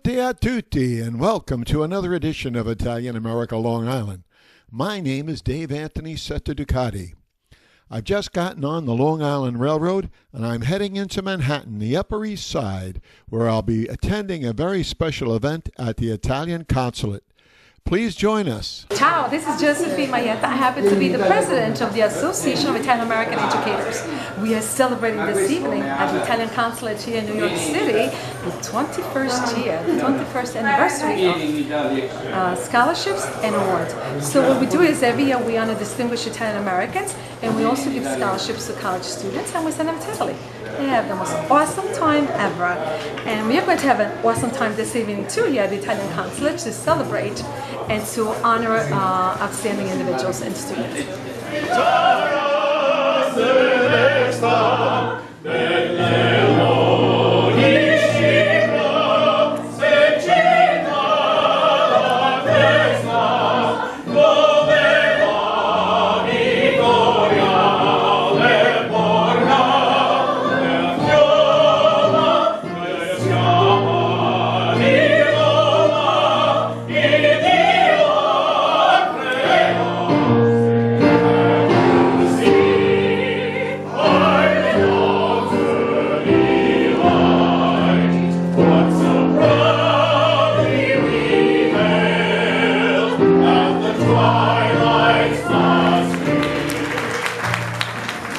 Benvenuti a tutti, and welcome to another edition of Italian America Long Island. My name is Dave Anthony Setta-Ducati. I've just gotten on the Long Island Railroad, and I'm heading into Manhattan, the Upper East Side, where I'll be attending a very special event at the Italian Consulate. Please join us. Ciao, this is Josephine Maietta. I happen to be the president of the Association of Italian American Educators. We are celebrating this evening at the Italian Consulate here in New York City the 21st year, the 21st anniversary of scholarships and awards. So what we do is every year we honor distinguished Italian Americans, and we also give scholarships to college students, and we send them to Italy. They have the most awesome time ever. And we are going to have an awesome time this evening too here at the Italian Consulate to celebrate and to honor outstanding individuals and students.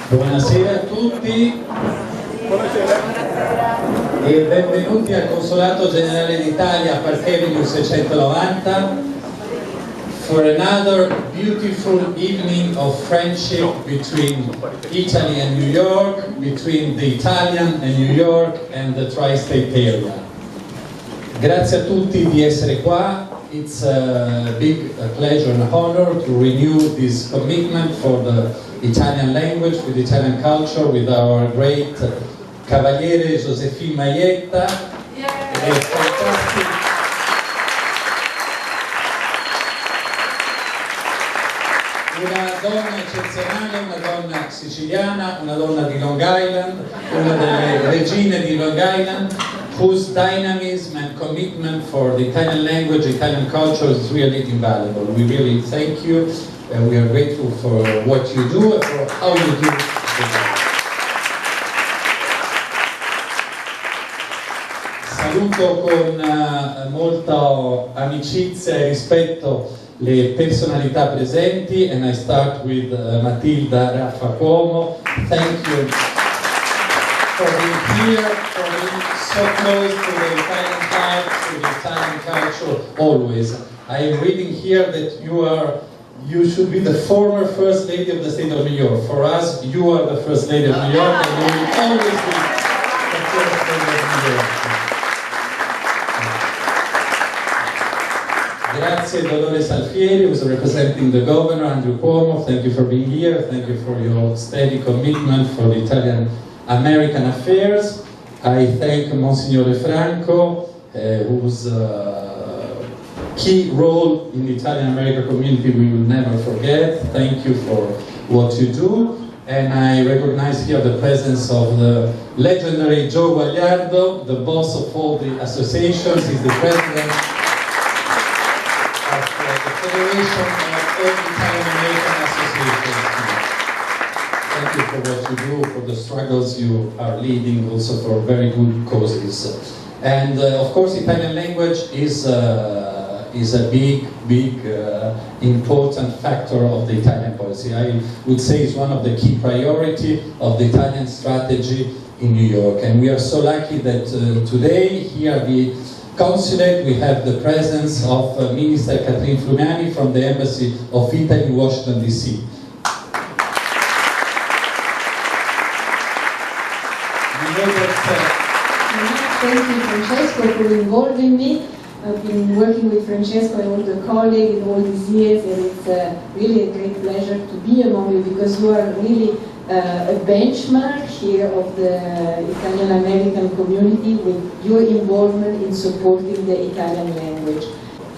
Buonasera a tutti e benvenuti al Consolato Generale d'Italia a Park Avenue 690 for another beautiful evening of friendship between Italy and New York, between the Italian and New York and the tri-state area. Grazie a tutti di essere qua. It's a big pleasure and honor to renew this commitment for the Italian language, with Italian culture, with our great Cavaliere Josephine Maietta. Una donna eccezionale, una donna siciliana, una donna di Long Island, una delle regine di Long Island, whose dynamism and commitment for the Italian language, Italian culture is really invaluable. We really thank you. And we are grateful for what you do and for how you do it. Saluto con molta amicizia e rispetto le personalità presenti, and I start with Matilda Raffa Cuomo. Thank you for being here, for being so close to the Italian heart, to the Italian culture, always. I am reading here that you should be the former First Lady of the State of New York. For us, you are the First Lady of New York, and you will always be the First Lady of New York. Grazie Dolores Alfieri, who is representing the Governor, Andrew Cuomo. Thank you for being here. Thank you for your steady commitment for the Italian American affairs. I thank Monsignore Franco, whose key role in the Italian American community we will never forget. Thank you for what you do. And I recognize here the presence of the legendary Joe Guagliardo, the boss of all the associations. He's the president of the Federation of all Italian American Associations. Thank you for what you do, for the struggles you are leading, also for very good causes. And of course, Italian language is a big, important factor of the Italian policy. I would say it's one of the key priority of the Italian strategy in New York. And we are so lucky that today, here at the Consulate, we have the presence of Minister Catherine Flumiani from the Embassy of Italy in Washington, D.C. Thank you, Francesco, for involving me. I've been working with Francesco and all the colleagues in all these years, and it's really a great pleasure to be among you, because you are really a benchmark here of the Italian American community with your involvement in supporting the Italian language.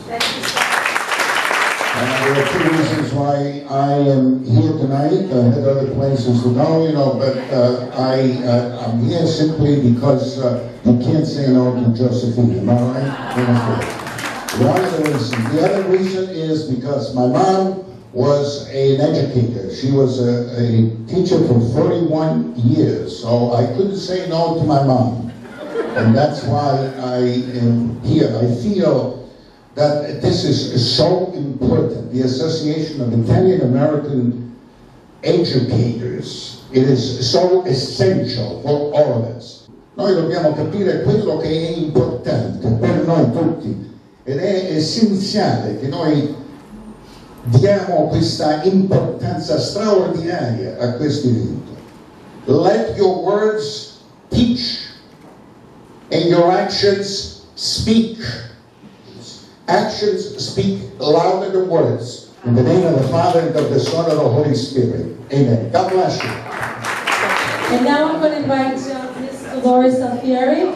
Thank you so much. There are two reasons why I am here tonight. I had other places to go, you know, but I'm here simply because you can't say no to Josephine, am I right? One of the reasons. The other reason is because my mom was an educator. She was a teacher for 41 years, so I couldn't say no to my mom. And that's why I am here. I feel that this is so important. The Association of Italian American Educators, it is so essential for all of us. Noi dobbiamo capire quello che è importante per noi tutti ed è essenziale che noi diamo questa importanza straordinaria a questo evento. Let your words teach and your actions speak. Actions speak louder than words. In the name of the Father, and of the Son, and of the Holy Spirit. Amen. God bless you. And now I'm going to invite Ms. Dolores Alfieri,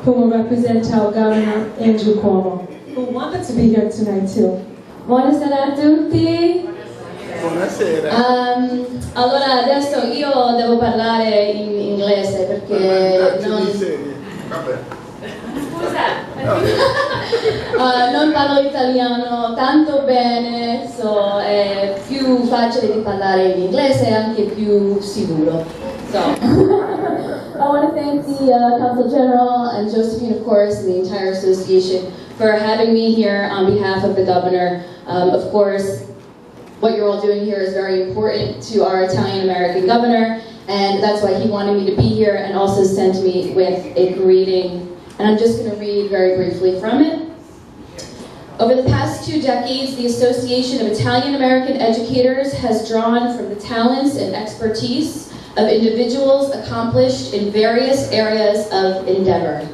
who will represent our Governor Andrew Cuomo, who wanted to be here tonight too. Buonasera a tutti. Buonasera. Allora adesso io devo parlare in inglese perché non parlo italiano tanto bene, so è più facile di parlare in inglese e anche più sicuro. So I want to thank the Consul General and Josephine, of course, and the entire association for having me here on behalf of the Governor. Of course, what you're all doing here is very important to our Italian-American governor, and that's why he wanted me to be here and also sent me with a greeting. And I'm just going to read very briefly from it. Over the past 2 decades, the Association of Italian-American Educators has drawn from the talents and expertise of individuals accomplished in various areas of endeavor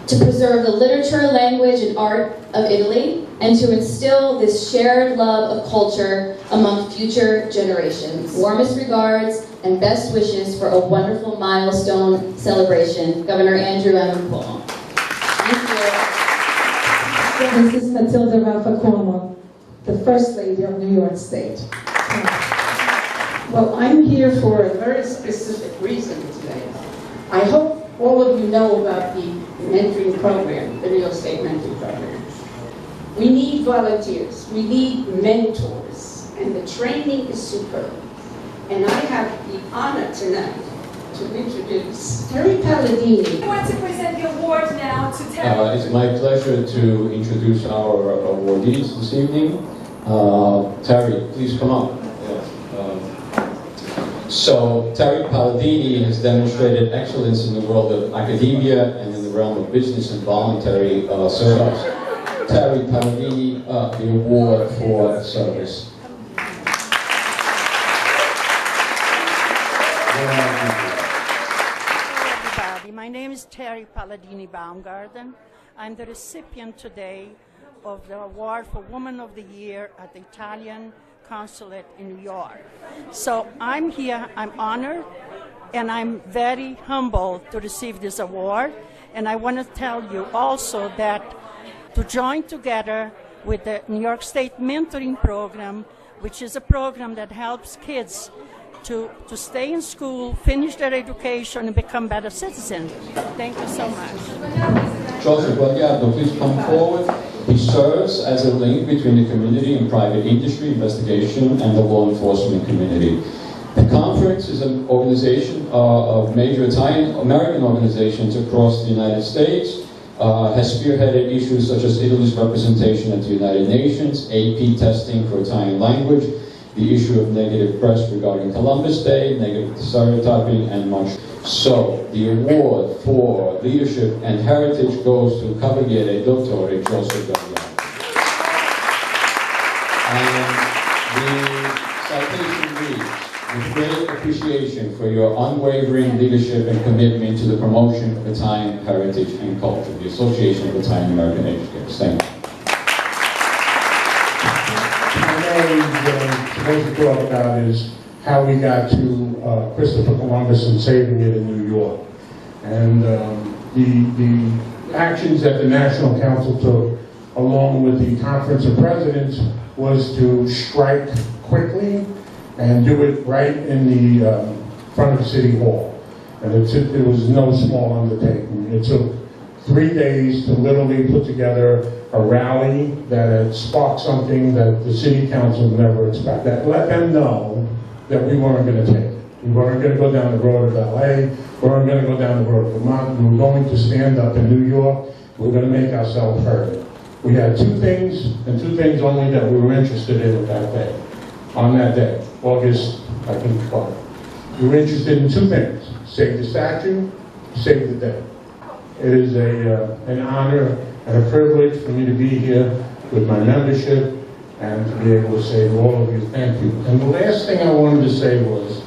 to preserve the literature, language, and art of Italy, and to instill this shared love of culture among future generations. Warmest regards and best wishes for a wonderful milestone celebration, Governor Andrew M. Cuomo. Thank you. This is Matilda Raffa Cuomo, the First Lady of New York State. Well, I'm here for a very specific reason today. I hope all of you know about the mentoring program, the New York State mentoring program. We need volunteers, we need mentors, and the training is superb. And I have the honor tonight to introduce Terry Palladini. I want to present the award now to Terry. It's my pleasure to introduce our awardees this evening. Terry, please come up. So, Terry Palladini has demonstrated excellence in the world of academia and in the realm of business and voluntary service. Terry Palladini, the award for service. Hello everybody, my name is Terry Palladini Baumgarten. I'm the recipient today of the award for Woman of the Year at the Italian Consulate in New York. So I'm here, I'm honored, and I'm very humbled to receive this award. And I want to tell you also that to join together with the New York State Mentoring Program, which is a program that helps kids to stay in school, finish their education, and become better citizens. Thank you so much. Joseph Guagliardo, please come forward. He serves as a link between the community and private industry, investigation, and the law enforcement community. The conference is an organization of major Italian-American organizations across the United States, has spearheaded issues such as Italy's representation at the United Nations, AP testing for Italian language, the issue of negative press regarding Columbus Day, negative stereotyping, and much. So, the award for leadership and heritage goes to Cavaliere Dottore Joseph Gagliano. And the citation reads, with great appreciation for your unwavering leadership and commitment to the promotion of Italian heritage and culture, the Association of Italian American Educators. Thank you. Supposed to talk about is how we got to Christopher Columbus and saving it in New York. And the actions that the National Council took along with the Conference of Presidents, was to strike quickly and do it right in the front of City Hall. And it was no small undertaking. It took 3 days to literally put together a rally that had sparked something that the City Council never expected. That let them know that we weren't going to take it. We weren't going to go down the road of LA. We weren't going to go down the road of Vermont. We were going to stand up in New York. We were going to make ourselves heard. We had two things, and two things only, that we were interested in at that day. On that day, August, I think, 12th. We were interested in two things: save the statue, save the day. It is an honor and a privilege for me to be here with my membership and to be able to say to all of you, thank you. And the last thing I wanted to say was,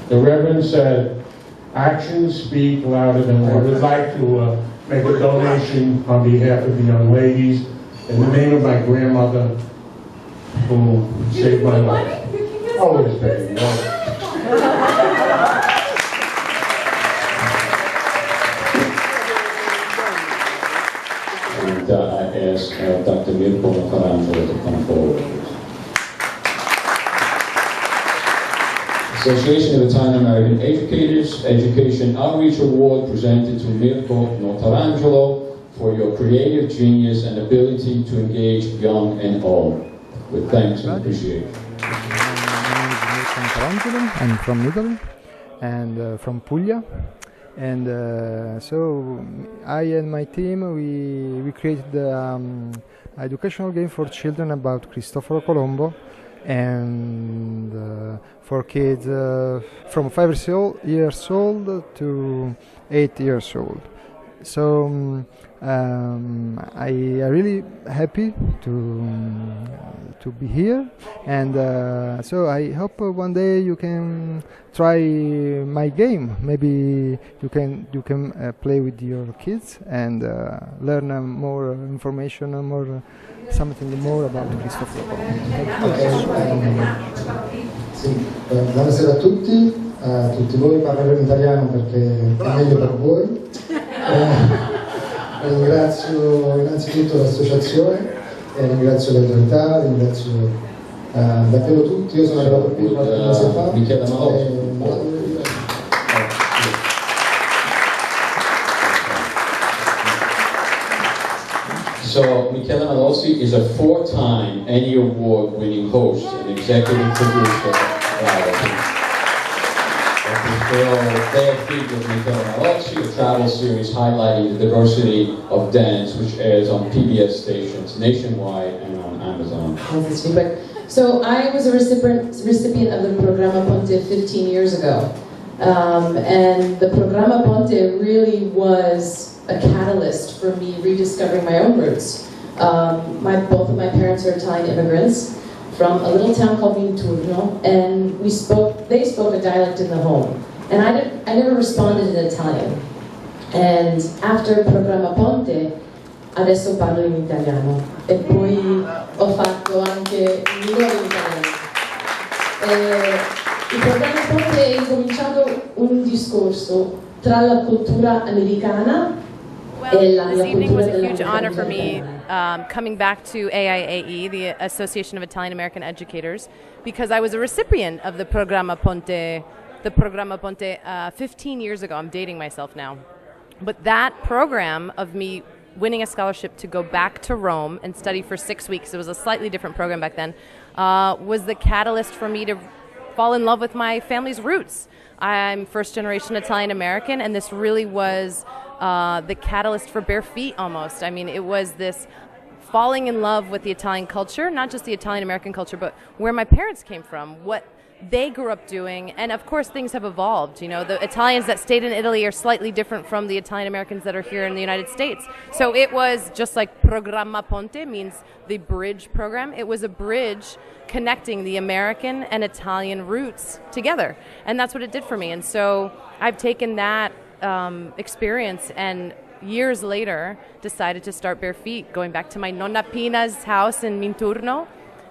the Reverend said, actions speak louder than words. I would like to make a donation on behalf of the young ladies in the name of my grandmother who saved my life. Always, baby. Always. And I ask Dr. Mirko Carangelo to come forward. Association of Italian American Educators Education Outreach Award presented to Mirko Notarangelo for your creative genius and ability to engage young and old. With thanks and appreciation. My name is Mirko Notarangelo. I'm from Italy and from Puglia. And so I and my team, we created the educational game for children about Cristoforo Colombo, and for kids from 5 years old to 8 years old. So I am really happy to be here, and so I hope one day you can try my game. Maybe you can play with your kids and learn more information, something more about Cristoforo Colombo. Sì, buonasera a tutti voi, parlerò in italiano perché è meglio per voi. Ringrazio innanzitutto l'associazione, ringrazio le autorità, ringrazio davvero tutti. Io sono arrivato qui qualche mese fa. So, Michele Malossi is a 4-time Emmy Award-winning host and executive producer of Reality. Bare Feet with Michele Malossi, a travel series highlighting the diversity of dance, which airs on PBS stations nationwide and on Amazon. So I was a recipient of the Programma Ponte 15 years ago. And the Programma Ponte really was a catalyst for me rediscovering my own roots. Both of my parents are Italian immigrants from a little town called Minturno, and they spoke a dialect in the home. And I never responded in Italian. And after Programma Ponte, adesso parlo in italiano. E poi ho fatto anche il mio in italiano. Il Programma Ponte è incominciato un discorso tra la cultura americana. Well, this evening was a huge honor for me coming back to AIAE, the Association of Italian American Educators, because I was a recipient of the Programma Ponte 15 years ago. I'm dating myself now. But that program of me winning a scholarship to go back to Rome and study for 6 weeks, it was a slightly different program back then, was the catalyst for me to fall in love with my family's roots. I'm first-generation Italian American, and this really was the catalyst for Bare Feet almost. I mean, it was this falling in love with the Italian culture, not just the Italian American culture, but where my parents came from, what they grew up doing, and of course things have evolved. You know, the Italians that stayed in Italy are slightly different from the Italian Americans that are here in the United States. So it was just like Programma Ponte means the bridge program. It was a bridge connecting the American and Italian roots together, and that's what it did for me. And so I've taken that experience and years later decided to start Bare Feet, going back to my Nonna Pina's house in Minturno,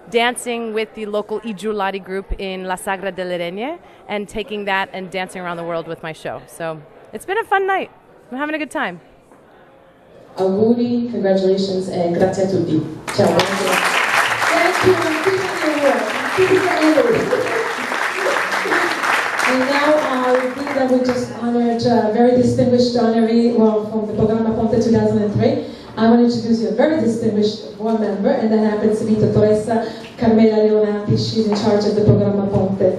dancing with the local I Giullari group in La Sagra delle Regne, and taking that and dancing around the world with my show. So it's been a fun night. I'm having a good time. auguri, congratulations, e grazie a tutti. Ciao. Thank you. And now I think that we just honored a very distinguished honoree from the Programma Ponte 2003. I want to introduce you a very distinguished board member, and that happens to be Dottoressa Carmela Leonati. She's in charge of the Programma Ponte.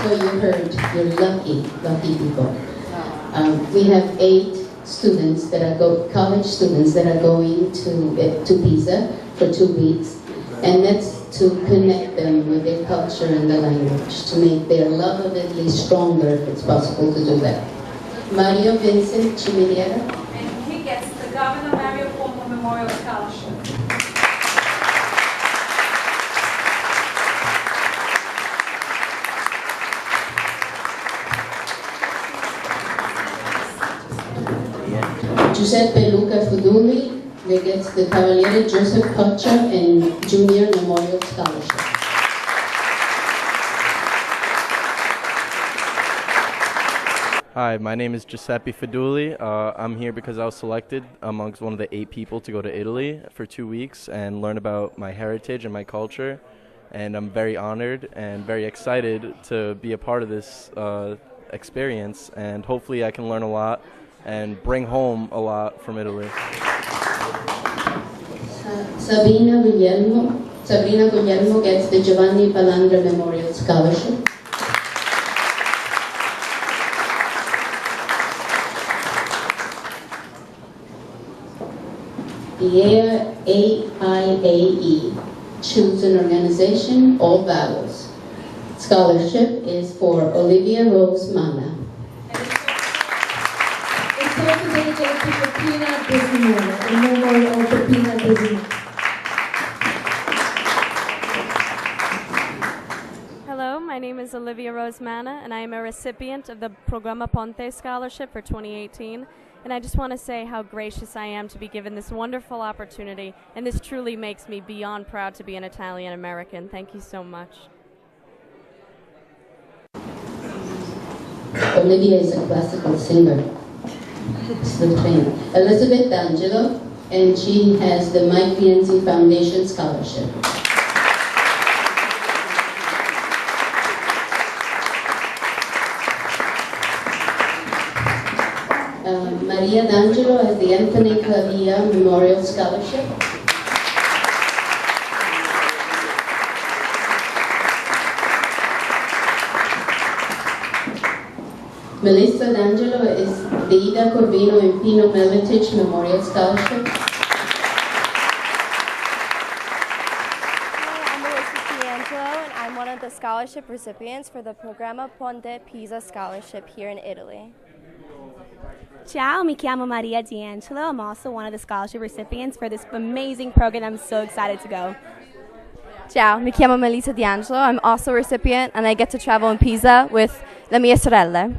So you heard, you're lucky people. We have 8 students that are college students that are going to Pisa for 2 weeks, and that's to connect them with their culture and the language, to make their love of Italy stronger if it's possible to do that. Mario Vincent Ciminiera. And he gets the Governor Mario Cuomo Memorial Scholarship. Giuseppe Luca Fuduli gets the Cavaliere Joseph Coccia and Junior Memorial Scholarship. Hi, my name is Giuseppe Fuduli. I'm here because I was selected amongst one of the 8 people to go to Italy for 2 weeks and learn about my heritage and my culture. And I'm very honored and very excited to be a part of this experience, and hopefully I can learn a lot and bring home a lot from Italy. Sabrina Guglielmo gets the Giovanni Palandra Memorial Scholarship. The AIAE, Choose an Organization, All Vowels. Scholarship is for Olivia Rose Mana. Hello, my name is Olivia Rose Mana, and I am a recipient of the Programma Ponte Scholarship for 2018. And I just want to say how gracious I am to be given this wonderful opportunity, and this truly makes me beyond proud to be an Italian American. Thank you so much. Olivia is a classical singer. It's the thing. Elizabeth D'Angelo, and she has the Mike Pienzi Foundation Scholarship. Maria D'Angelo has the Anthony Clavia Memorial Scholarship. Melissa D'Angelo is the Ida Corvino and Pino Melitich Memorial Scholarship. Hi, I'm Melissa D'Angelo, and I'm one of the scholarship recipients for the Programma Ponte Pisa Scholarship here in Italy. Ciao, mi chiamo Maria D'Angelo. I'm also one of the scholarship recipients for this amazing program. I'm so excited to go. Ciao, mi chiamo Melissa D'Angelo. I'm also a recipient, and I get to travel in Pisa with le mie sorelle.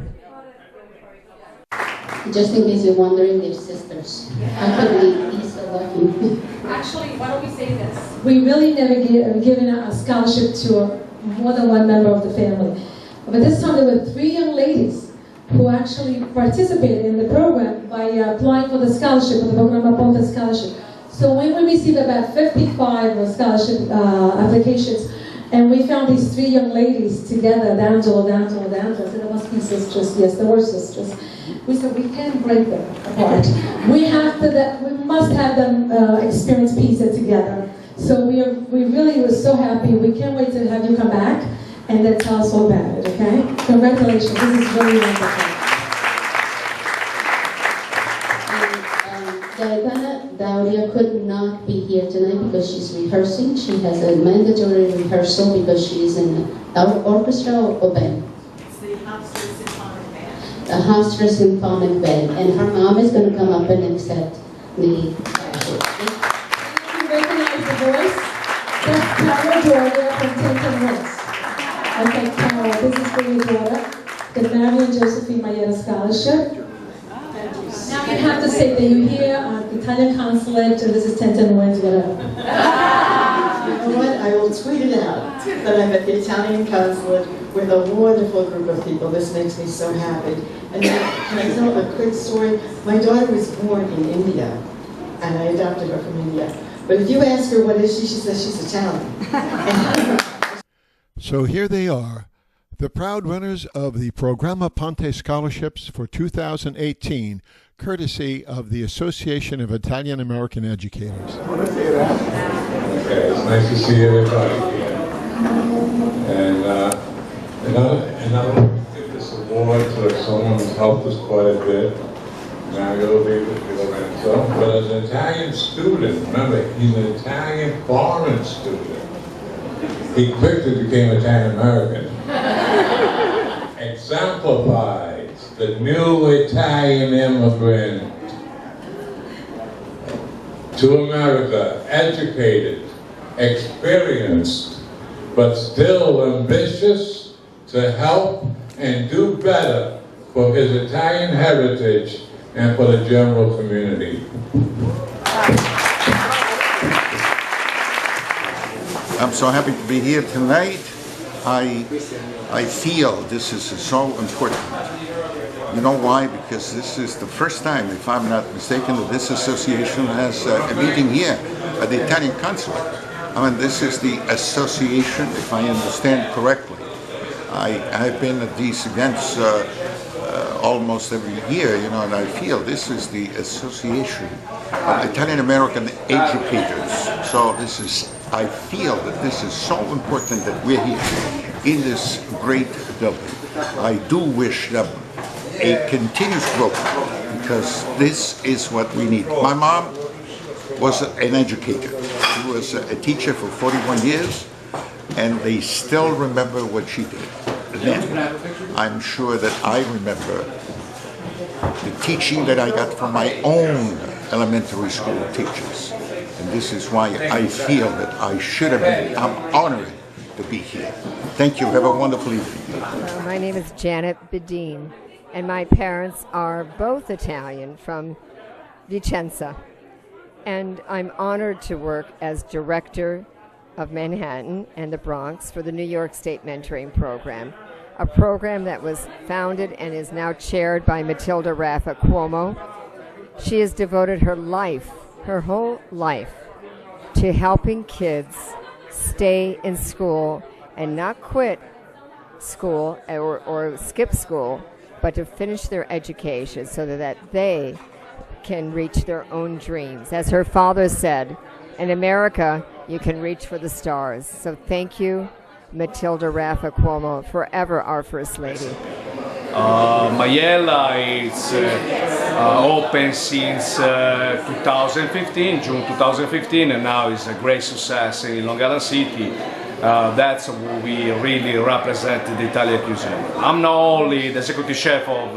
Just in case you're wondering, they're sisters. How could we be so lucky? Actually, why don't we say this? We really never given a scholarship to more than one member of the family. But this time there were 3 young ladies who actually participated in the program by applying for the scholarship, for the Programma Ponte Scholarship. So when we received about 55 scholarship applications, and we found these 3 young ladies together, D'Angelo, so there must be sisters. Yes, there were sisters. We said we can't break them apart. We must have them experience Pisa together. So we really were so happy. We can't wait to have you come back and then tell us all about it, okay? Congratulations, this is really wonderful. Gaetana Dauria could not be here tonight because she's rehearsing. She has a mandatory rehearsal because she's in our orchestra or band? It's the Hofstra Symphonic Band. The Hofstra Symphonic Band. And her mom is going to come up and accept the scholarship. You recognize the voice? That's Carol Doria from Tintin Woods. Okay, Carol, this is for your daughter, the Mario and Josephine Maiera Scholarship. Now you have to say that you're here at the Italian Consulate, and this is Tintin Woods, whatever. know what? I will tweet it out that I'm at the Italian Consulate with a wonderful group of people. This makes me so happy. And can I tell a quick story? My daughter was born in India, and I adopted her from India. But if you ask her what is she says she's Italian. So here they are, the proud winners of the Programma Ponte Scholarships for 2018, courtesy of the Association of Italian American Educators. Okay, it's nice to see everybody here. And I'll give this award to someone who's helped us quite a bit, Mario Lorenzo. But as an Italian student, remember, he's an Italian foreign student. He quickly became Italian American. Exemplifies the new Italian immigrant to America, educated, experienced, but still ambitious to help and do better for his Italian heritage and for the general community. I'm so happy to be here tonight. I feel this is so important. You know why? Because this is the first time, if I'm not mistaken, that this association has a meeting here at the Italian Consulate. I mean, this is the association, if I understand correctly. I've been at these events almost every year, you know, and I feel this is the Association of Italian American Educators. So this is, I feel that this is so important that we're here in this great building. I do wish them a continuous growth because this is what we need. My mom was an educator. She was a teacher for 41 years, and they still remember what she did. And I'm sure that I remember the teaching that I got from my own elementary school teachers. And this is why I feel that I should have been, I'm honored to be here. Thank you. Have a wonderful evening. My name is Janet Bedin, and my parents are both Italian from Vicenza. And I'm honored to work as director of Manhattan and the Bronx for the New York State Mentoring Program, a program that was founded and is now chaired by Matilda Raffa Cuomo. She has devoted her life, her whole life, to helping kids stay in school and not quit school or skip school, but to finish their education so that they can reach their own dreams. As her father said, in America, you can reach for the stars. So thank you, Matilda Raffa Cuomo, forever our First Lady. Maiella is open since 2015, June 2015, and now is a great success in Long Island City. That's what we really represent the Italian cuisine. I'm not only the executive chef of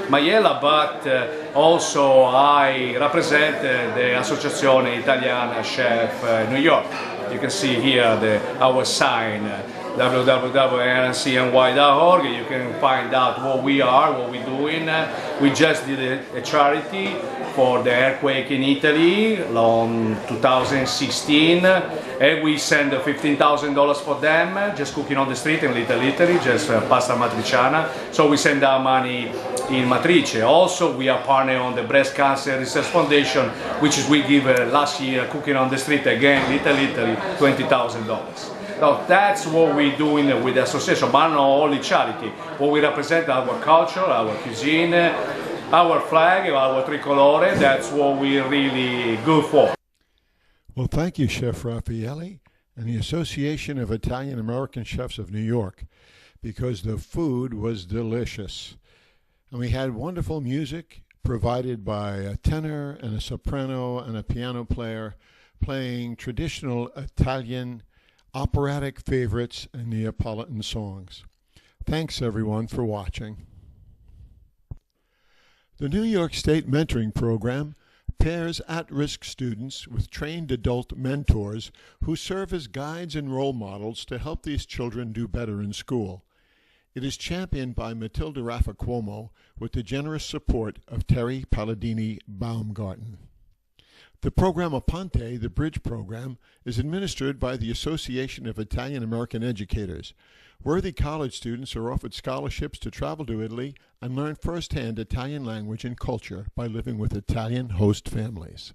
Maiella, but also I represent the Associazione Italiana Chef New York. You can see here our sign, www.rncny.org. You can find out what we are, what we're doing. We just did a charity for the earthquake in Italy in 2016, and we send $15,000 for them, just cooking on the street in Little Italy, just pasta matriciana. So we send our money in Matrice. Also, we are partner on the Breast Cancer Research Foundation, which is we give last year cooking on the street again, Little Italy, $20,000. So that's what we're doing with the association, but not only charity. What we represent our culture, our cuisine, our flag, our tricolore. That's what we're really good for. Well, thank you, Chef Raffaelli and the Association of Italian American Chefs of New York, because the food was delicious. And we had wonderful music provided by a tenor and a soprano and a piano player playing traditional Italian operatic favorites and Neapolitan songs. Thanks, everyone, for watching. The New York State Mentoring Program pairs at-risk students with trained adult mentors who serve as guides and role models to help these children do better in school. It is championed by Matilda Raffa Cuomo with the generous support of Terry Palladini Baumgarten. The Programma Ponte, the Bridge Program, is administered by the Association of Italian American Educators. Worthy college students are offered scholarships to travel to Italy and learn firsthand Italian language and culture by living with Italian host families.